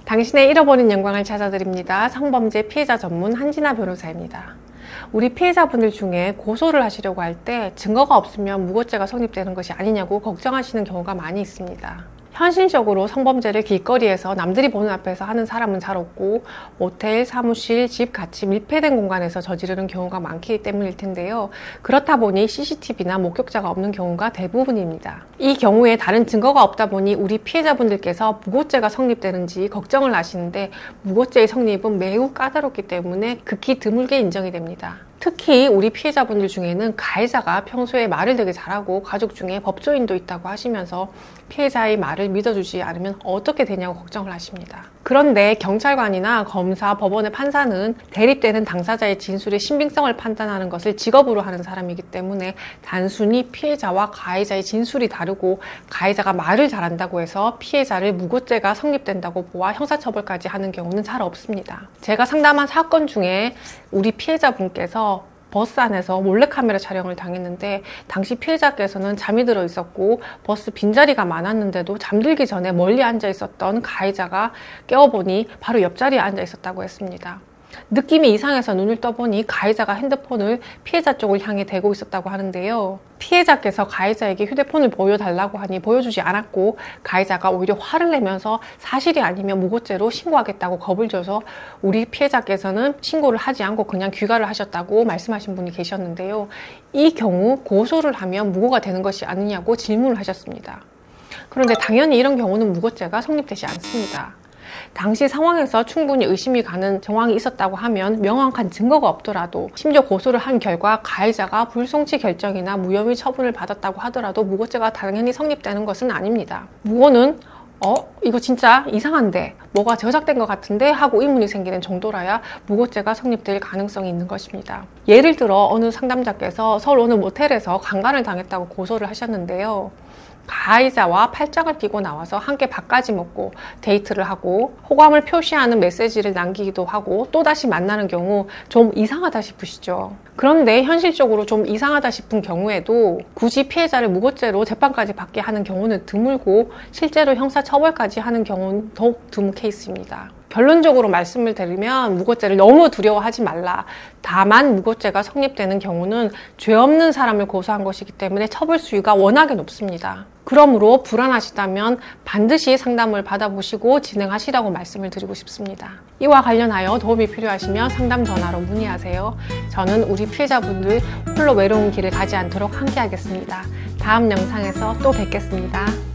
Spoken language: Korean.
당신의 잃어버린 영광을 찾아드립니다. 성범죄 피해자 전문 한진아 변호사입니다. 우리 피해자분들 중에 고소를 하시려고 할 때 증거가 없으면 무고죄가 성립되는 것이 아니냐고 걱정하시는 경우가 많이 있습니다. 현실적으로 성범죄를 길거리에서 남들이 보는 앞에서 하는 사람은 잘 없고 모텔, 사무실, 집 같이 밀폐된 공간에서 저지르는 경우가 많기 때문일 텐데요. 그렇다 보니 CCTV나 목격자가 없는 경우가 대부분입니다. 이 경우에 다른 증거가 없다 보니 우리 피해자분들께서 무고죄가 성립되는지 걱정을 하시는데 무고죄의 성립은 매우 까다롭기 때문에 극히 드물게 인정이 됩니다. 특히 우리 피해자분들 중에는 가해자가 평소에 말을 되게 잘하고 가족 중에 법조인도 있다고 하시면서 피해자의 말을 믿어주지 않으면 어떻게 되냐고 걱정을 하십니다. 그런데 경찰관이나 검사, 법원의 판사는 대립되는 당사자의 진술의 신빙성을 판단하는 것을 직업으로 하는 사람이기 때문에 단순히 피해자와 가해자의 진술이 다르고 가해자가 말을 잘한다고 해서 피해자를 무고죄가 성립된다고 보아 형사처벌까지 하는 경우는 잘 없습니다. 제가 상담한 사건 중에 우리 피해자분께서 버스 안에서 몰래카메라 촬영을 당했는데 당시 피해자께서는 잠이 들어 있었고 버스 빈자리가 많았는데도 잠들기 전에 멀리 앉아 있었던 가해자가 깨어보니 바로 옆자리에 앉아 있었다고 했습니다. 느낌이 이상해서 눈을 떠보니 가해자가 핸드폰을 피해자 쪽을 향해 대고 있었다고 하는데요. 피해자께서 가해자에게 휴대폰을 보여달라고 하니 보여주지 않았고 가해자가 오히려 화를 내면서 사실이 아니면 무고죄로 신고하겠다고 겁을 줘서 우리 피해자께서는 신고를 하지 않고 그냥 귀가를 하셨다고 말씀하신 분이 계셨는데요. 이 경우 고소를 하면 무고가 되는 것이 아니냐고 질문을 하셨습니다. 그런데 당연히 이런 경우는 무고죄가 성립되지 않습니다. 당시 상황에서 충분히 의심이 가는 정황이 있었다고 하면 명확한 증거가 없더라도 심지어 고소를 한 결과 가해자가 불송치 결정이나 무혐의 처분을 받았다고 하더라도 무고죄가 당연히 성립되는 것은 아닙니다. 무고는 이거 진짜 이상한데 뭐가 저작된 것 같은데 하고 의문이 생기는 정도라야 무고죄가 성립될 가능성이 있는 것입니다. 예를 들어 어느 상담자께서 서울 어느 모텔에서 강간을 당했다고 고소를 하셨는데요. 가해자와 팔짱을 끼고 나와서 함께 밥까지 먹고 데이트를 하고 호감을 표시하는 메시지를 남기기도 하고 또다시 만나는 경우 좀 이상하다 싶으시죠? 그런데 현실적으로 좀 이상하다 싶은 경우에도 굳이 피해자를 무고죄로 재판까지 받게 하는 경우는 드물고 실제로 형사처벌까지 하는 경우는 더욱 드문 케이스입니다. 결론적으로 말씀을 드리면 무고죄를 너무 두려워하지 말라. 다만 무고죄가 성립되는 경우는 죄 없는 사람을 고소한 것이기 때문에 처벌 수위가 워낙에 높습니다. 그러므로 불안하시다면 반드시 상담을 받아보시고 진행하시라고 말씀을 드리고 싶습니다. 이와 관련하여 도움이 필요하시면 상담 전화로 문의하세요. 저는 우리 피해자분들 홀로 외로운 길을 가지 않도록 함께하겠습니다. 다음 영상에서 또 뵙겠습니다.